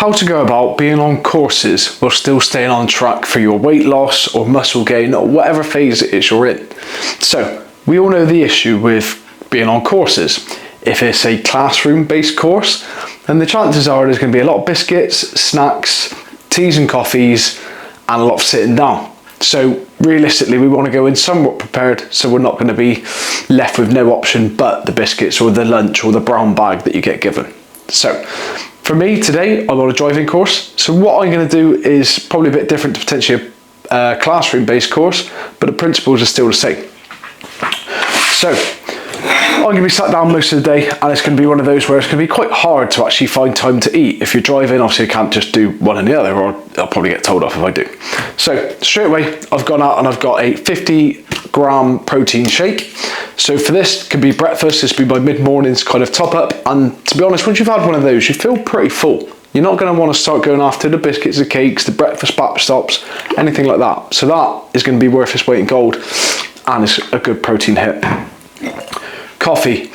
how to go about being on courses while still staying on track for your weight loss or muscle gain or whatever phase it is you're in. So we all know the issue with being on courses. If it's a classroom based course, then the chances are there's going to be a lot of biscuits, snacks, teas and coffees, and a lot of sitting down. So realistically, we want to go in somewhat prepared, so we're not going to be left with no option but the biscuits or the lunch or the brown bag that you get given. So for me today, I'm on a driving course. So what I'm going to do is probably a bit different to potentially a classroom based course, but the principles are still the same. So I'm going to be sat down most of the day, and it's going to be one of those where it's going to be quite hard to actually find time to eat. If you're driving, obviously I can't just do one and the other, or I'll probably get told off if I do. So straight away, I've gone out and I've got a 50-gram protein shake. So for this, it could be breakfast, this could be my mid-mornings kind of top up. And to be honest, once you've had one of those, you feel pretty full. You're not going to want to start going after the biscuits, the cakes, the breakfast batch stops, anything like that. So that is going to be worth its weight in gold, and it's a good protein hit. Coffee.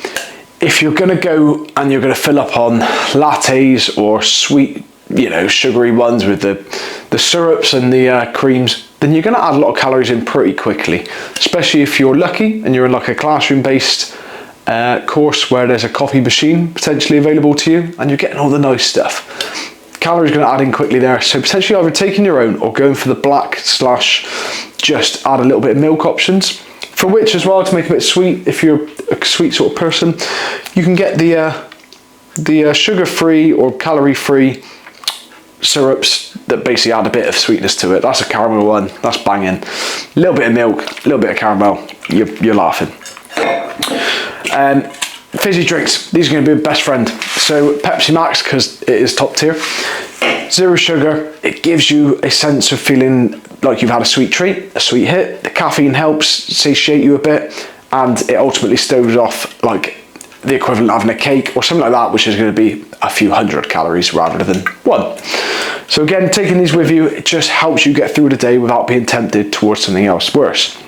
If you're going to go and you're going to fill up on lattes or sweet, sugary ones with the syrups and the creams, then you're going to add a lot of calories in pretty quickly, especially if you're lucky and you're in like a classroom based course where there's a coffee machine potentially available to you and you're getting all the nice stuff. Calories are going to add in quickly there, so potentially either taking your own or going for the black / just add a little bit of milk options. For which as well, to make it a bit sweet, if you're a sweet sort of person, you can get the sugar-free or calorie-free syrups that basically add a bit of sweetness to it. That's a caramel one, that's banging. A little bit of milk, a little bit of caramel, you're laughing. Fizzy drinks, these are going to be a best friend. So Pepsi Max, because it is top tier. Zero sugar, it gives you a sense of feeling like you've had a sweet treat, a sweet hit. The caffeine helps satiate you a bit, and it ultimately stoves off like the equivalent of having a cake or something like that, which is going to be a few hundred calories rather than one. So again, taking these with you, it just helps you get through the day without being tempted towards something else worse.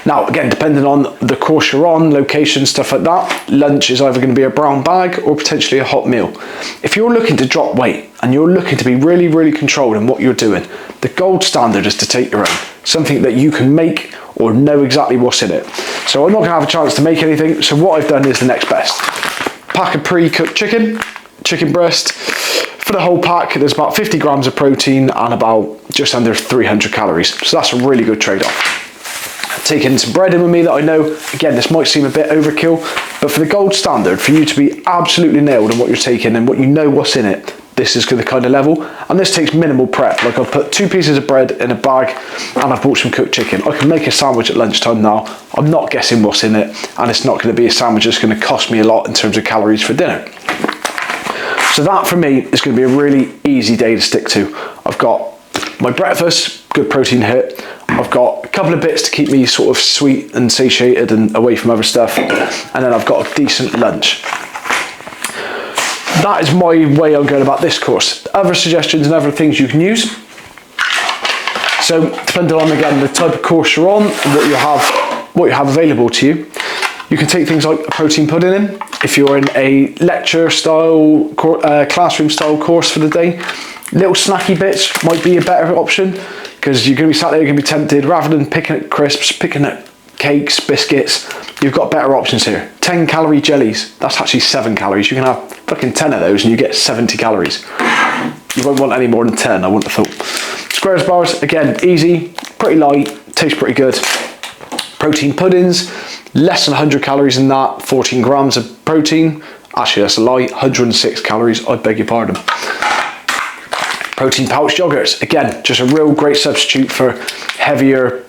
Now, again, depending on the course you're on, location, stuff like that, lunch is either going to be a brown bag or potentially a hot meal. If you're looking to drop weight and you're looking to be really, really controlled in what you're doing, the gold standard is to take your own, something that you can make or know exactly what's in it. So I'm not going to have a chance to make anything, so what I've done is the next best. Pack of pre-cooked chicken breast. For the whole pack, there's about 50 grams of protein and about just under 300 calories. So that's a really good trade-off. Taking some bread in with me that I know, again, this might seem a bit overkill, but for the gold standard, for you to be absolutely nailed on what you're taking and what you know what's in it, this is the kind of level. And this takes minimal prep. Like I've put 2 pieces of bread in a bag and I've bought some cooked chicken. I can make a sandwich at lunchtime now. I'm not guessing what's in it, and it's not going to be a sandwich that's going to cost me a lot in terms of calories for dinner. So that for me is going to be a really easy day to stick to. I've got my breakfast, good protein hit. I've got a couple of bits to keep me sort of sweet and satiated and away from other stuff. And then I've got a decent lunch. That is my way I'm going about this course. Other suggestions and other things you can use. So depending on, again, the type of course you're on and what you have available to you, you can take things like a protein pudding in. If you're in a lecture style, classroom style course for the day, little snacky bits might be a better option, because you're going to be sat there, you're going to be tempted, rather than picking at crisps, picking at cakes, biscuits, you've got better options here. 10 calorie jellies, that's actually 7 calories. You can have fucking 10 of those and you get 70 calories. You won't want any more than 10, I wouldn't have thought. Squares bars, again, easy, pretty light, tastes pretty good. Protein puddings, less than 100 calories in that, 14 grams of protein. Actually, that's a lie, 106 calories, I beg your pardon. Protein pouch yogurts, again, just a real great substitute for heavier,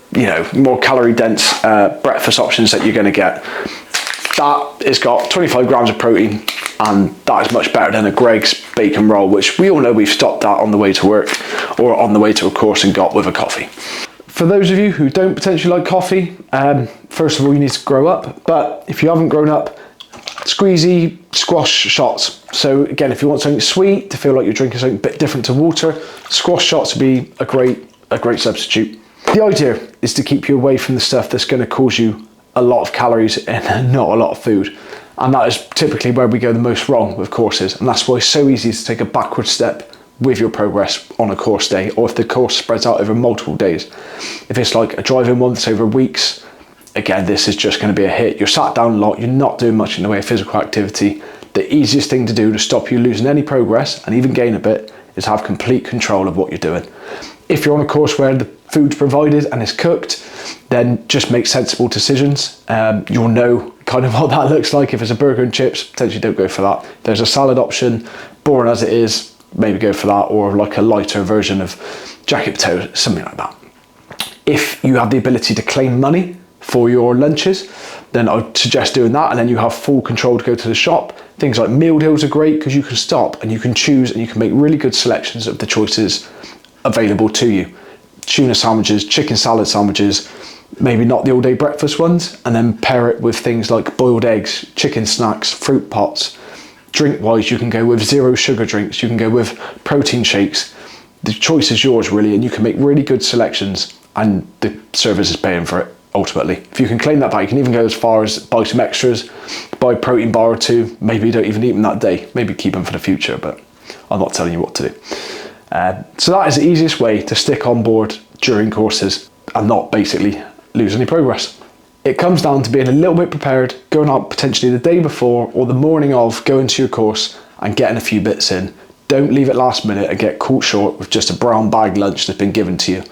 more calorie dense breakfast options that you're going to get. That has got 25 grams of protein, and that is much better than a Greg's bacon roll, which we all know we've stopped at on the way to work or on the way to a course and got with a coffee. For those of you who don't potentially like coffee, first of all, you need to grow up. But if you haven't grown up, squeezy squash shots. So again, if you want something sweet to feel like you're drinking something a bit different to water, squash shots would be a great substitute. The idea is to keep you away from the stuff that's going to cause you a lot of calories and not a lot of food. And that is typically where we go the most wrong with courses. And that's why it's so easy to take a backward step with your progress on a course day, or if the course spreads out over multiple days. If it's like a driving one that's over weeks, again, this is just going to be a hit. You're sat down a lot, you're not doing much in the way of physical activity. The easiest thing to do to stop you losing any progress and even gain a bit is have complete control of what you're doing. If you're on a course where the food's provided and it's cooked, then just make sensible decisions. You'll know kind of what that looks like. If it's a burger and chips, potentially don't go for that. If there's a salad option, boring as it is, maybe go for that, or like a lighter version of jacket potatoes, something like that. If you have the ability to claim money for your lunches, then I would suggest doing that, and then you have full control to go to the shop. Things like meal deals are great because you can stop and you can choose and you can make really good selections of the choices available to you. Tuna sandwiches, chicken salad sandwiches, maybe not the all day breakfast ones, and then pair it with things like boiled eggs, chicken snacks, fruit pots. Drink wise, you can go with 0 sugar drinks, you can go with protein shakes. The choice is yours really, and you can make really good selections, and the service is paying for it ultimately. If you can claim that back, you can even go as far as buy some extras, buy a protein bar or two. Maybe you don't even eat them that day, maybe keep them for the future, but I'm not telling you what to do. So that is the easiest way to stick on board during courses and not basically lose any progress. It comes down to being a little bit prepared, going out potentially the day before or the morning of going to your course and getting a few bits in. Don't leave it last minute and get caught short with just a brown bag lunch that's been given to you.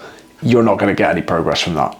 You're not going to get any progress from that.